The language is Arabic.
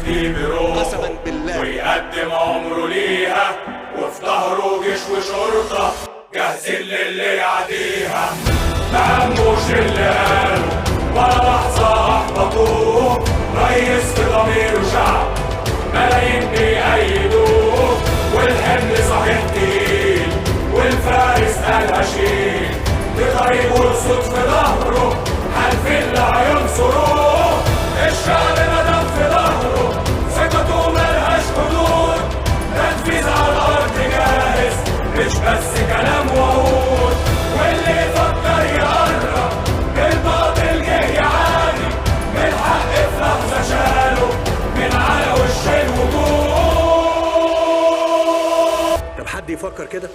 يفدي بروحه قسما بالله ويقدم عمره ليها، وفي ظهره جيش وشرطة جاهزين للي يعديها. ما هموش اللي قالوا ولا لحظة أحبطوه، ريس في ضميره شعب ملايين بيأيدوه، والحمل صحيح تقيل والفارس قالها شيل، بطريق والصوت في ظهره حالفين لا هينصروه. الشعب مدام في ظهره ثقته ملهاش حدود، تنفيذ على الأرض جاهز مش بس كلام وعود، واللي يفكر يقرب الباطل جه يعاني، من الحق في لحظة شاله من على وش الوجود. طب حد يفكر كده؟